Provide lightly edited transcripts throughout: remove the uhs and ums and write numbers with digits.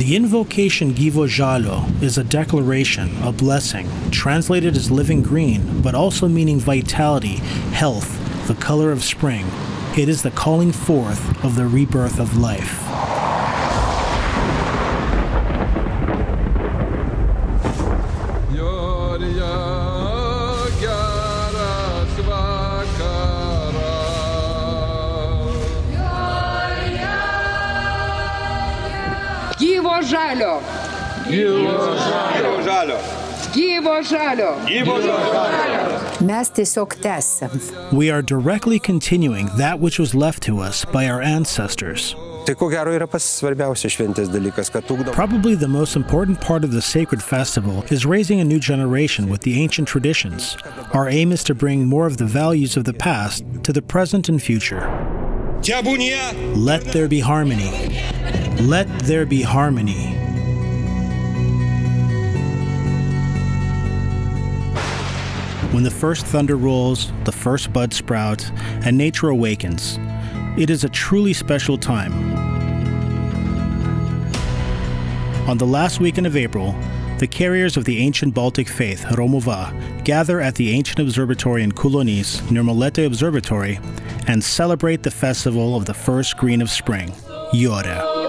The invocation Gyvo Žalio is a declaration, a blessing, translated as living green, but also meaning vitality, health, the color of spring. It is the calling forth of the rebirth of life. Gyvo Žalio. Gyvo Žalio. Gyvo Žalio. Gyvo Žalio. Mes tiesiog tęsiam. We are directly continuing that which was left to us by our ancestors. Tai ko gero yra pats svarbiausias šventės dalykas, kad ugdom. Probably the most important part of the sacred festival is raising a new generation with the ancient traditions. Our aim is to bring more of the values of the past to the present and future. Let there be harmony. Let there be harmony. When the first thunder rolls, the first bud sprouts, and nature awakens, it is a truly special time. On the last weekend of April, the carriers of the ancient Baltic faith, Romuva, gather at the ancient observatory in Kulonis, near Molete Observatory, and celebrate the festival of the first green of spring, Jorė.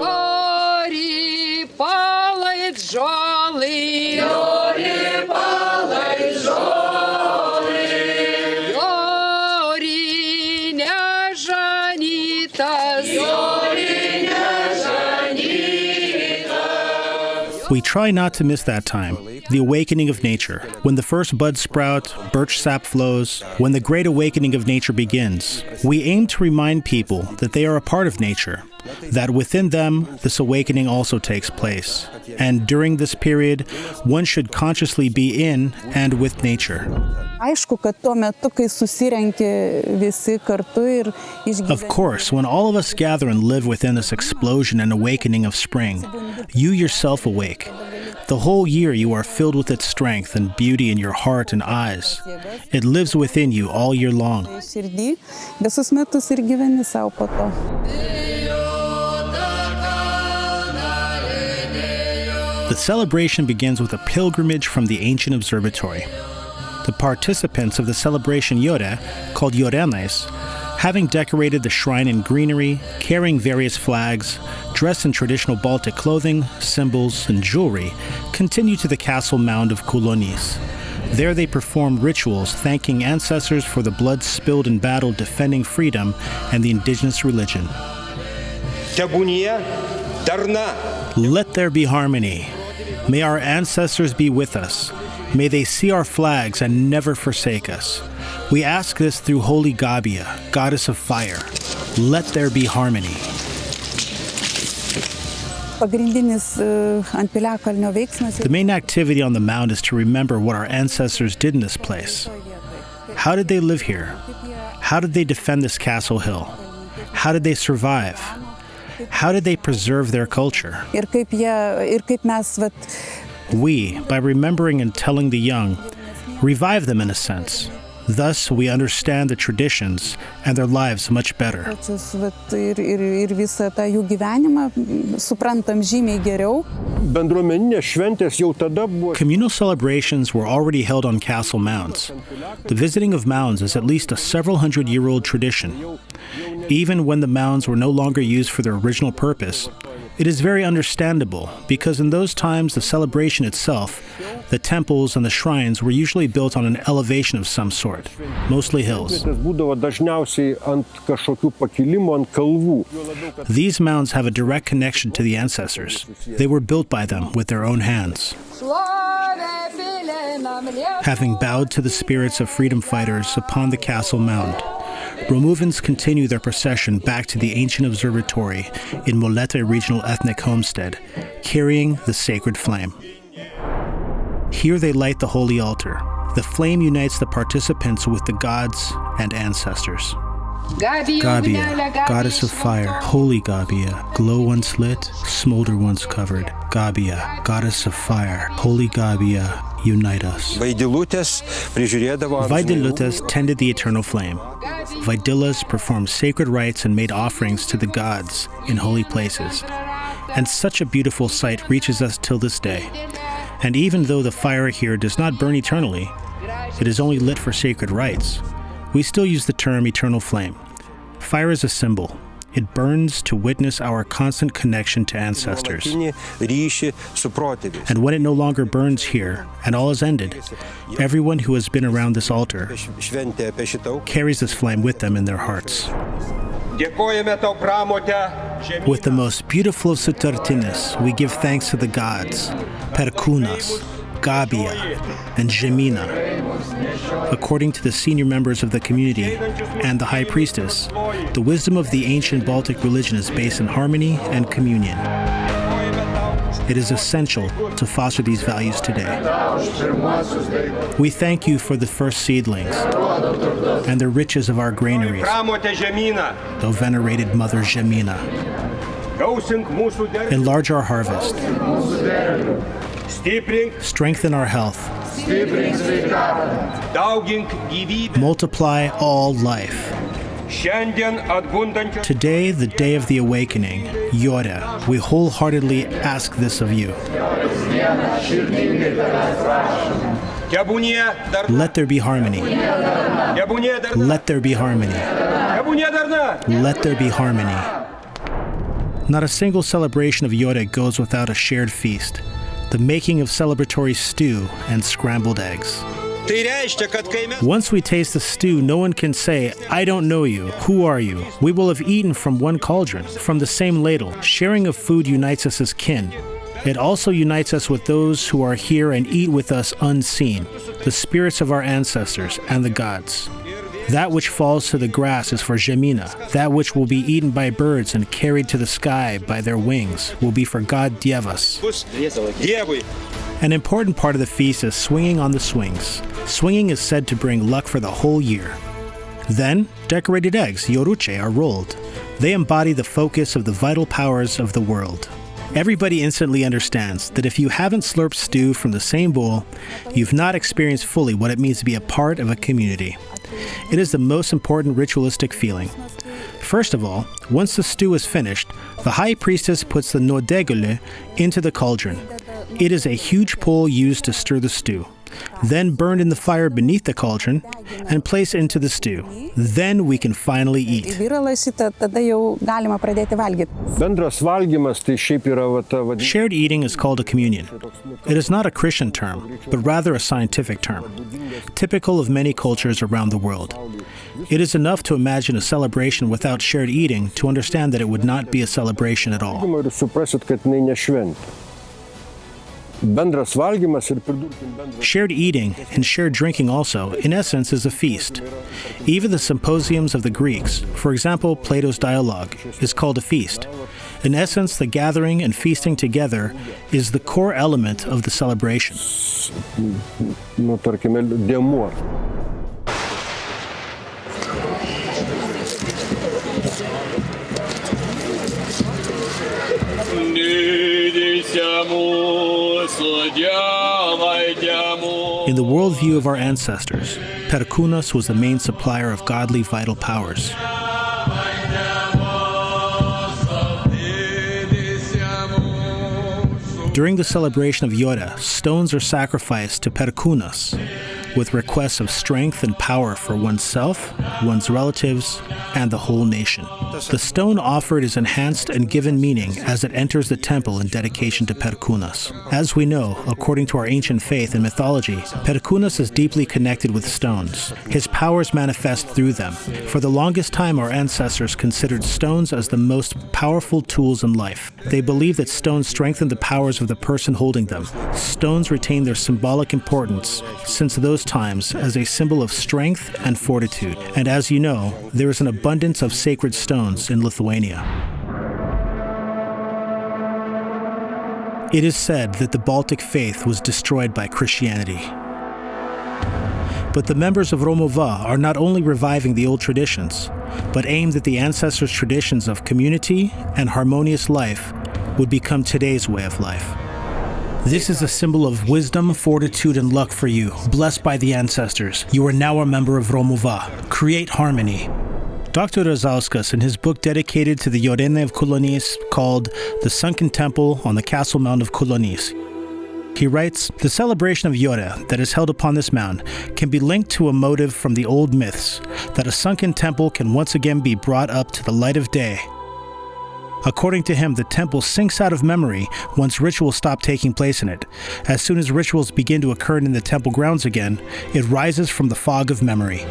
We try not to miss that time, the awakening of nature. When the first buds sprout, birch sap flows, when the great awakening of nature begins, we aim to remind people that they are a part of nature, that within them, this awakening also takes place. And during this period, one should consciously be in and with nature. Of course, when all of us gather and live within this explosion and awakening of spring, you yourself awake. The whole year you are filled with its strength and beauty in your heart and eyes. It lives within you all year long. The celebration begins with a pilgrimage from the ancient observatory. The participants of the celebration Jorė, called Jorėnais, having decorated the shrine in greenery, carrying various flags, dressed in traditional Baltic clothing, symbols, and jewelry, continue to the castle mound of Kulonis. There they perform rituals thanking ancestors for the blood spilled in battle defending freedom and the indigenous religion. Let there be harmony. May our ancestors be with us. May they see our flags and never forsake us. We ask this through Holy Gabija, goddess of fire. Let there be harmony. The main activity on the mound is to remember what our ancestors did in this place. How did they live here? How did they defend this castle hill? How did they survive? How did they preserve their culture? We, by remembering and telling the young, revive them in a sense. Thus, we understand the traditions and their lives much better. Communal celebrations were already held on castle mounds. The visiting of mounds is at least a several hundred-year-old tradition. Even when the mounds were no longer used for their original purpose, it is very understandable because in those times the celebration itself, the temples and the shrines were usually built on an elevation of some sort, mostly hills. These mounds have a direct connection to the ancestors. They were built by them with their own hands. Having bowed to the spirits of freedom fighters upon the castle mound, Romuvans continue their procession back to the ancient observatory in Molete Regional Ethnic Homestead, carrying the sacred flame. Here they light the holy altar. The flame unites the participants with the gods and ancestors. Gabija, goddess of fire, holy Gabija, glow once lit, smolder once covered. Gabija, goddess of fire, holy Gabija, unite us. Vaidilutes tended the eternal flame. Vaidilas performed sacred rites and made offerings to the gods in holy places. And such a beautiful sight reaches us till this day. And even though the fire here does not burn eternally, it is only lit for sacred rites, we still use the term eternal flame. Fire is a symbol. It burns to witness our constant connection to ancestors. And when it no longer burns here, and all is ended, everyone who has been around this altar carries this flame with them in their hearts. With the most beautiful of sutartinės, we give thanks to the gods, Perkūnas, Gabija, and Žemina. According to the senior members of the community and the high priestess, the wisdom of the ancient Baltic religion is based in harmony and communion. It is essential to foster these values today. We thank you for the first seedlings and the riches of our granaries, O venerated Mother Žemina. Enlarge our harvest. Strengthen our health. Multiply all life. Today, the day of the awakening, Jorė, we wholeheartedly ask this of you. Let there be harmony. Let there be harmony. Let there be harmony. Not a single celebration of Jorė goes without a shared feast, the making of celebratory stew and scrambled eggs. Once we taste the stew, no one can say, I don't know you, who are you? We will have eaten from one cauldron, from the same ladle. Sharing of food unites us as kin. It also unites us with those who are here and eat with us unseen, the spirits of our ancestors and the gods. That which falls to the grass is for Žemina. That which will be eaten by birds and carried to the sky by their wings will be for God Dievas. An important part of the feast is swinging on the swings. Swinging is said to bring luck for the whole year. Then, decorated eggs, joruche, are rolled. They embody the focus of the vital powers of the world. Everybody instantly understands that if you haven't slurped stew from the same bowl, you've not experienced fully what it means to be a part of a community. It is the most important ritualistic feeling. First of all, once the stew is finished, the high priestess puts the nuodėgulė into the cauldron. It is a huge pole used to stir the stew, then burned in the fire beneath the cauldron and placed into the stew. Then we can finally eat. Shared eating is called a communion. It is not a Christian term, but rather a scientific term, typical of many cultures around the world. It is enough to imagine a celebration without shared eating to understand that it would not be a celebration at all. Shared eating and shared drinking also, in essence, is a feast. Even the symposiums of the Greeks, for example, Plato's dialogue, is called a feast. In essence, the gathering and feasting together is the core element of the celebration. In the worldview of our ancestors, Perkūnas was the main supplier of godly vital powers. During the celebration of Jorė, stones are sacrificed to Perkūnas with requests of strength and power for oneself, one's relatives, and the whole nation. The stone offered is enhanced and given meaning as it enters the temple in dedication to Perkūnas. As we know, according to our ancient faith and mythology, Perkūnas is deeply connected with stones. His powers manifest through them. For the longest time, our ancestors considered stones as the most powerful tools in life. They believed that stones strengthened the powers of the person holding them. Stones retain their symbolic importance since those times as a symbol of strength and fortitude. And as you know, there is an abundance of sacred stones in Lithuania. It is said that the Baltic faith was destroyed by Christianity. But the members of Romuva are not only reviving the old traditions, but aim that the ancestors' traditions of community and harmonious life would become today's way of life. This is a symbol of wisdom, fortitude, and luck for you, blessed by the ancestors. You are now a member of Romuva. Create harmony. Dr. Razauskas, in his book dedicated to the Jorė of Kolonis called The Sunken Temple on the Castle Mound of Kolonis, he writes, the celebration of Jorė that is held upon this mound can be linked to a motive from the old myths, that a sunken temple can once again be brought up to the light of day. According to him, the temple sinks out of memory once rituals stop taking place in it. As soon as rituals begin to occur in the temple grounds again, it rises from the fog of memory.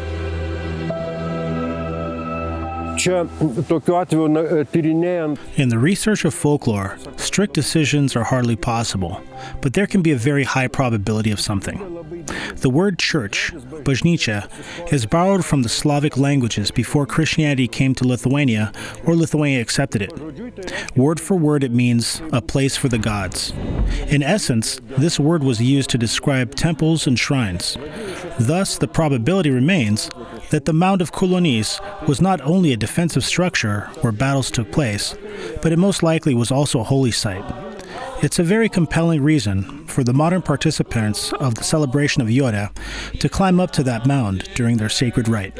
Čia tokiu atveju tyrinėjant In the research of folklore, strict decisions are hardly possible, but there can be a very high probability of something. The word church, bažnyčia, is borrowed from the Slavic languages before Christianity came to Lithuania or Lithuania accepted it. Word for word, it means a place for the gods. In essence, this word was used to describe temples and shrines. Thus, the probability remains that the Mound of Kolonis was not only a defensive structure where battles took place, but it most likely was also a holy site. It's a very compelling reason for the modern participants of the celebration of Jorė to climb up to that mound during their sacred rite.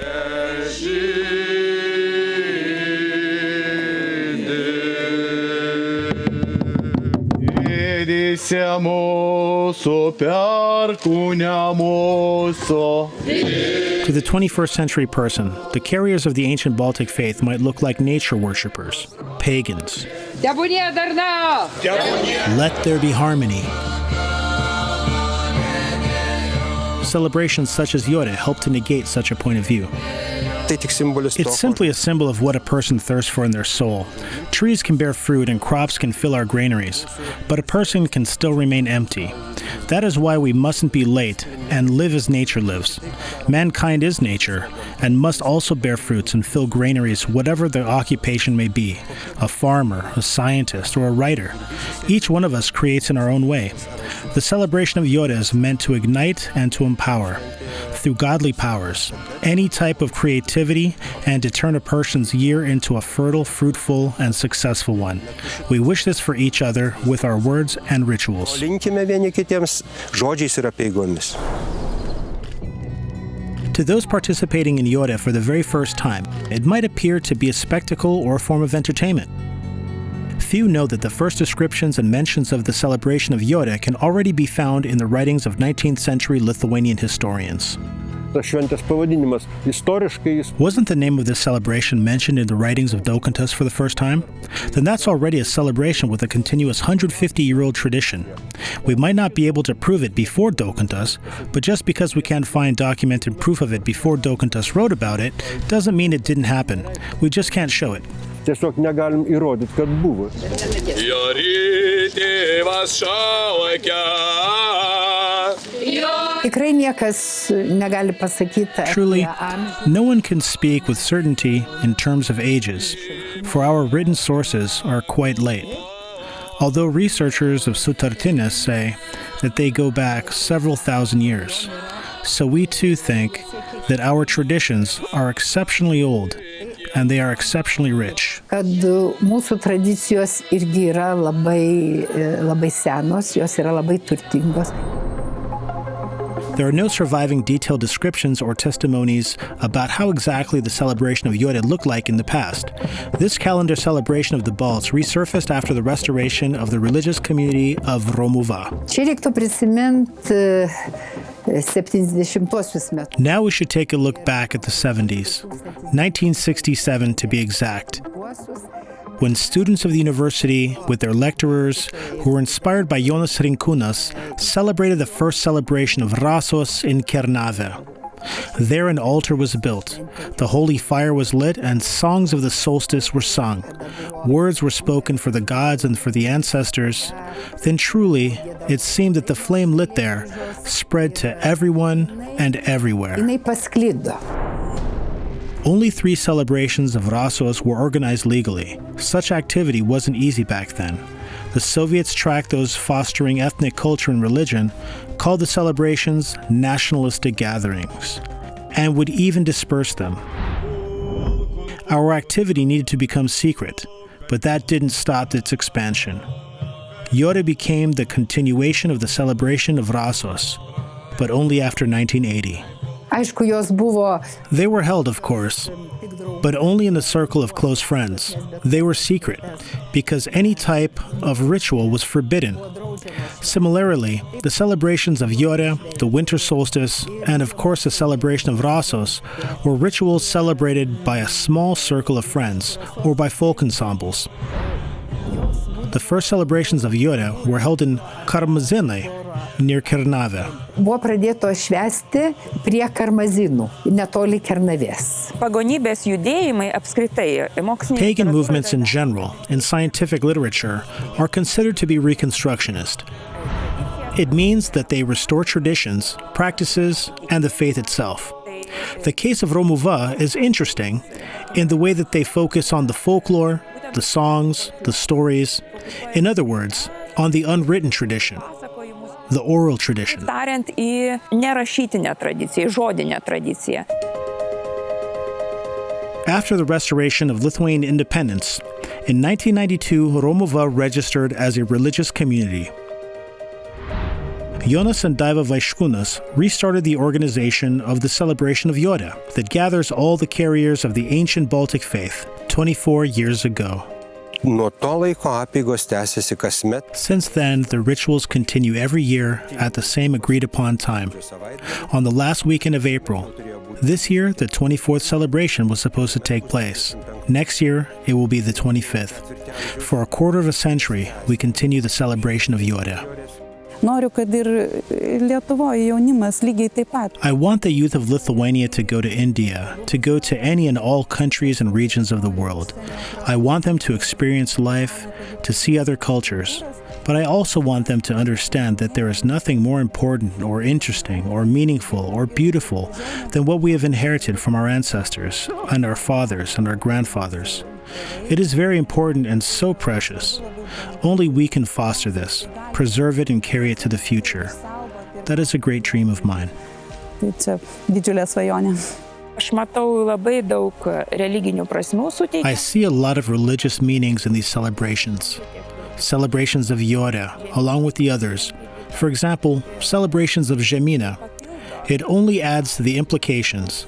To the 21st century person, the carriers of the ancient Baltic faith might look like nature worshippers, pagans. Let there be harmony. Celebrations such as Jorė help to negate such a point of view. It's simply a symbol of what a person thirsts for in their soul. Trees can bear fruit and crops can fill our granaries, but a person can still remain empty. That is why we mustn't be late and live as nature lives. Mankind is nature and must also bear fruits and fill granaries, whatever their occupation may be, a farmer, a scientist, or a writer. Each one of us creates in our own way. The celebration of Jorė is meant to ignite and to empower, through godly powers, any type of creativity and to turn a person's year into a fertile, fruitful, and successful one. We wish this for each other with our words and rituals. linkime vieni kitiems žodžiais ir apeigomis. To those participating in Jorė for the very first time, it might appear to be a spectacle or a form of entertainment. Few know that the first descriptions and mentions of the celebration of Jorė can already be found in the writings of 19th century Lithuanian historians. Tas šventės pavadinimas istoriškai jis Wasn't the name of this celebration mentioned in the writings of Daukantas for the first time? Then that's already a celebration with a continuous 150-year-old tradition. We might not be able to prove it before Daukantas, but just because we can't find documented proof of it before Daukantas wrote about it, doesn't mean it didn't happen. We just can't show it. tiesiog negalim įrodyti, kad buvo. Tikrai niekas negali pasakyti. Truly, no one can speak with certainty in terms of ages, for our written sources are quite late. Although researchers of sutartinės say that they go back several thousand years, so we too think that our traditions are exceptionally old and they are exceptionally rich. Kad mūsų tradicijos irgi yra labai senos, jos yra labai turtingos. There are no surviving detailed descriptions or testimonies about how exactly the celebration of Jorė looked like in the past. This calendar celebration of the Balts resurfaced after the restoration of the religious community of Romuva. Čia reiktų prisiminti 70-osius metus. Now we should take a look back at the 70s, 1967 to be exact, when students of the university, with their lecturers, who were inspired by Jonas Rinkūnas, celebrated the first celebration of Rasos in Kernavė. There an altar was built, the holy fire was lit, and songs of the solstice were sung. Words were spoken for the gods and for the ancestors. Then truly, it seemed that the flame lit there spread to everyone and everywhere. Jinai pasklido. Only 3 celebrations of Rasos were organized legally. Such activity wasn't easy back then. The Soviets tracked those fostering ethnic culture and religion, called the celebrations nationalistic gatherings, and would even disperse them. Our activity needed to become secret, but that didn't stop its expansion. Jorė became the continuation of the celebration of Rasos, but only after 1980. Aišku, jos buvo They were held, of course, but only in the circle of close friends. They were secret, because any type of ritual was forbidden. Similarly, the celebrations of Jorė, the winter solstice, and of course the celebration of Rasos were rituals celebrated by a small circle of friends or by folk ensembles. The first celebrations of Jorė were held in Karmazinai, near Kernavė. Buvo pradėto švęsti prie Karmazinų, netoli Kernavės. Pagonybės judėjimai apskritai, mokslinė Pagan movements in general, in scientific literature, are considered to be reconstructionist. It means that they restore traditions, practices, and the faith itself. The case of Romuva is interesting in the way that they focus on the folklore, the songs, the stories, in other words, on the unwritten tradition, the oral tradition. Tariant į nerašytinę tradiciją, žodinę tradiciją. After the restoration of Lithuanian independence, in 1992, Romuva registered as a religious community. Jonas and Daiva Vaiškūnas restarted the organization of the celebration of Jorė that gathers all the carriers of the ancient Baltic faith 24 years ago. Nuo to laiko apeigos tęsiasi kasmet. Since then, the rituals continue every year at the same agreed-upon time, on the last weekend of April. This year, the 24th celebration was supposed to take place. Next year, it will be the 25th. For a quarter of a century, we continue the celebration of Jorė. Noriu, kad ir Lietuvoje jaunimas lygiai taip pat. I want the youth of Lithuania to go to India, to go to any and all countries and regions of the world. I want them to experience life, to see other cultures. But I also want them to understand that there is nothing more important or interesting or meaningful or beautiful than what we have inherited from our ancestors and our fathers and our grandfathers. It is very important and so precious. Only we can foster this, preserve it, and carry it to the future. That is a great dream of mine. Tai čia didžiulė svajonė. Aš matau labai daug religinių prasmių suteikia. I see a lot of religious meanings in these celebrations. Celebrations of Jorė, along with the others. For example, celebrations of Žemyna. It only adds to the implications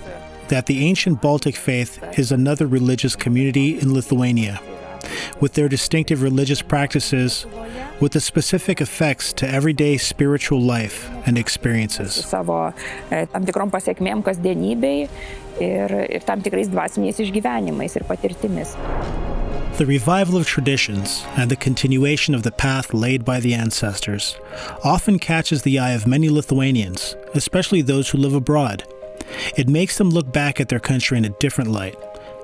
that the ancient Baltic faith is another religious community in Lithuania, with their distinctive religious practices, with the specific effects to everyday spiritual life and experiences. Savo tam tikrom pasiekmėm kasdienybei ir tam tikrais dvasiniais išgyvenimais ir patirtimis. The revival of traditions and the continuation of the path laid by the ancestors often catches the eye of many Lithuanians, especially those who live abroad. It makes them look back at their country in a different light.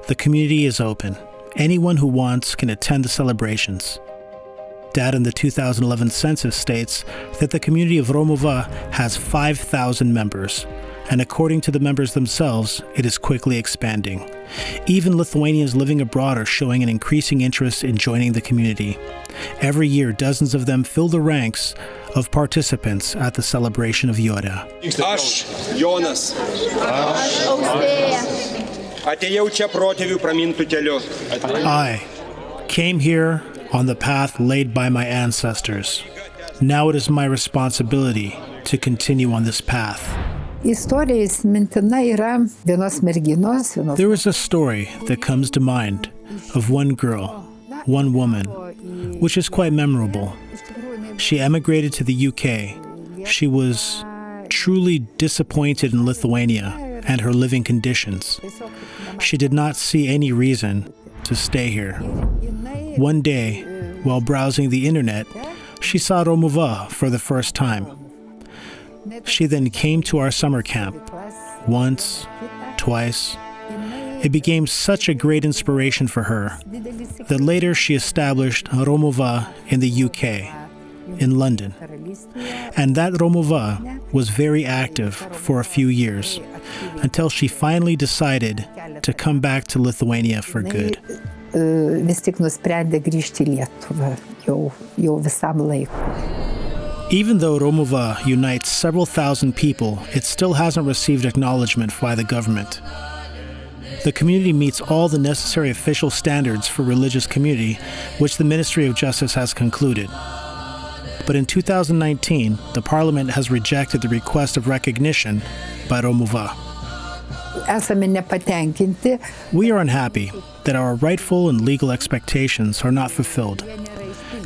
The community is open. Anyone who wants can attend the celebrations. Data in the 2011 census states that the community of Romuva has 5,000 members, and according to the members themselves, it is quickly expanding. Even Lithuanians living abroad are showing an increasing interest in joining the community. Every year, dozens of them fill the ranks of participants at the celebration of Jorė. Aš, Jonas, atėjau čia protėvių pramintų keliu. I came here on the path laid by my ancestors. Now it is my responsibility to continue on this path. Istorija įsimintina yra vienos merginos. There is a story that comes to mind of one girl, one woman, which is quite memorable. She emigrated to the UK. She was truly disappointed in Lithuania and her living conditions. She did not see any reason to stay here. One day, while browsing the internet, she saw Romuva for the first time. She then came to our summer camp once, twice. It became such a great inspiration for her that later she established Romuva in the UK, in London. And that Romuva was very active for a few years until she finally decided to come back to Lithuania for good. Vis tik nusprendė grįžti į Lietuvą jau visam laikui. Even though Romuva unites several thousand people, it still hasn't received acknowledgement by the government. The community meets all the necessary official standards for religious community, which the Ministry of Justice has concluded. But in 2019, the Parliament has rejected the request of recognition by Romuva. esame nepatenkinti. We are unhappy that our rightful and legal expectations are not fulfilled.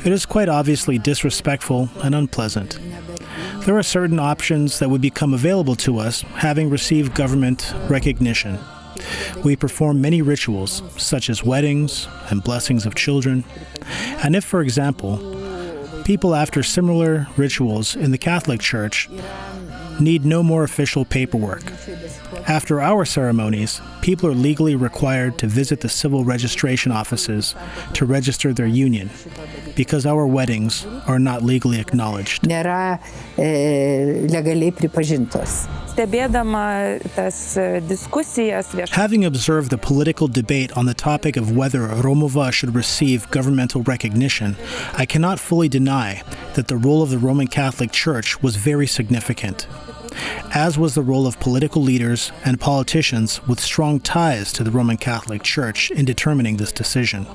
It is quite obviously disrespectful and unpleasant. There are certain options that would become available to us having received government recognition. We perform many rituals, such as weddings and blessings of children. And if, for example, people after similar rituals in the Catholic Church need no more official paperwork. After our ceremonies, people are legally required to visit the civil registration offices to register their union, because our weddings are not legally acknowledged. Nėra legaliai pripažintos. Stebėdama tas diskusijas Having observed the political debate on the topic of whether Romuva should receive governmental recognition, I cannot fully deny that the role of the Roman Catholic Church was very significant, as was the role of political leaders and politicians with strong ties to the Roman Catholic Church in determining this decision.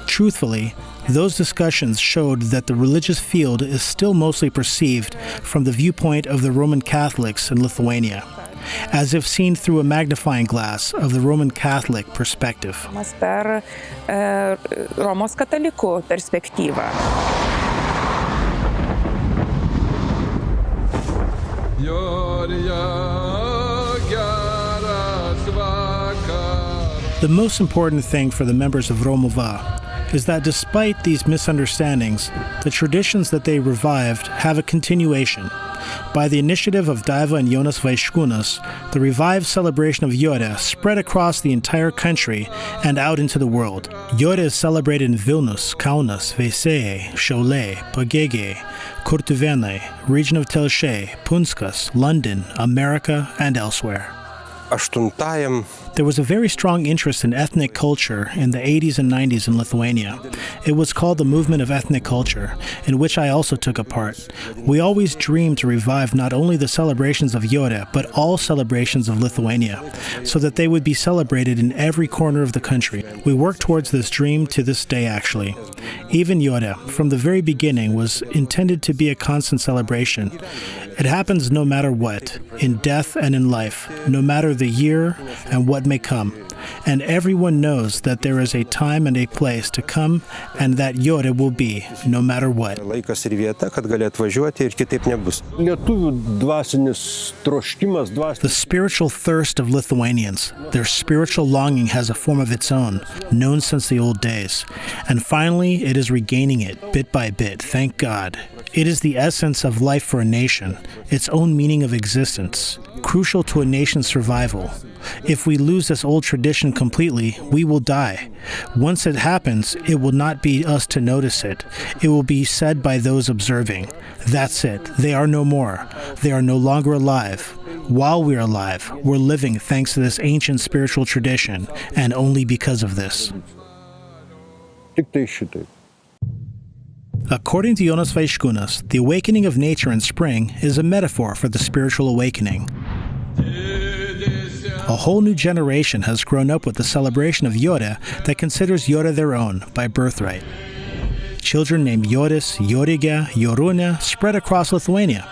Truthfully, those discussions showed that the religious field is still mostly perceived from the viewpoint of the Roman Catholics in Lithuania, as if seen through a magnifying glass of the Roman Catholic perspective. per Romos katalikų perspektyvą. The most important thing for the members of Romuva is that despite these misunderstandings, the traditions that they revived have a continuation. By the initiative of Gyvo and Jonas Vaidžiūnas, the revived celebration of Jorė spread across the entire country and out into the world. Jorė is celebrated in Vilnius, Kaunas, Veisiejai, Šiauliai, Pagėgiai, Kurtuvėnai, region of Telšiai, Punskas, London, America, and elsewhere. There was a very strong interest in ethnic culture in the 80s and 90s in Lithuania. It was called the Movement of Ethnic Culture, in which I also took a part. We always dreamed to revive not only the celebrations of Jorė, but all celebrations of Lithuania, so that they would be celebrated in every corner of the country. We worked towards this dream to this day, actually. Even Jorė, from the very beginning, was intended to be a constant celebration. It happens no matter what, in death and in life, no matter the year and what may come. And everyone knows that there is a time and a place to come, and that Jorė will be, no matter what. The spiritual thirst of Lithuanians, their spiritual longing has a form of its own, known since the old days. And finally, it is regaining it, bit by bit, thank God. It is the essence of life for a nation, its own meaning of existence, crucial to a nation's survival. If we lose this old tradition completely, we will die. Once it happens, it will not be us to notice it. It will be said by those observing. That's it. They are no more. They are no longer alive. While we are alive, we're living thanks to this ancient spiritual tradition, and only because of this. According to Jonas Vaidžiūnas, the awakening of nature in spring is a metaphor for the spiritual awakening. A whole new generation has grown up with the celebration of Jorė that considers Jorė their own by birthright. Children named Joris, Jorige, Jorūnė spread across Lithuania.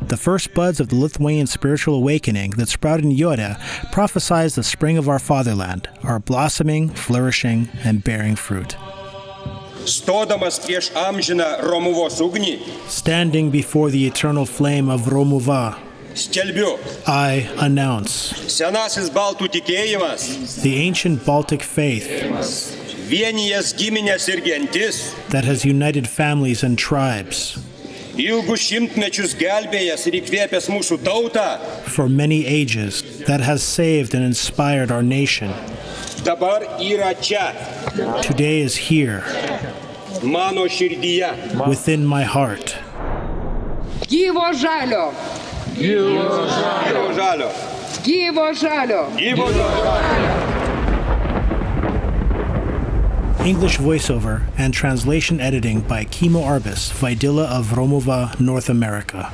The first buds of the Lithuanian spiritual awakening that sprouted in Jorė prophesies the spring of our fatherland, our blossoming, flourishing, and bearing fruit. Stodamas prieš amžiną Romuvos ugnį, Standing before the eternal flame of Romuva, skelbiu, I announce senasis baltų tikėjimas, the ancient Baltic faith vienijas giminės ir gentis, that has united families and tribes ilgus šimtmečius gelbėjęs ir įkvėpęs mūsų tautą, for many ages, that has saved and inspired our nation, dabar yra čia, today is here, mano širdyje. within my heart. Gyvo Žalio. Gyvo Žalio. Gyvo Žalio. Gyvo Žalio. English voiceover and translation editing by Kimo Arbas, Vaidila of Romuva, North America.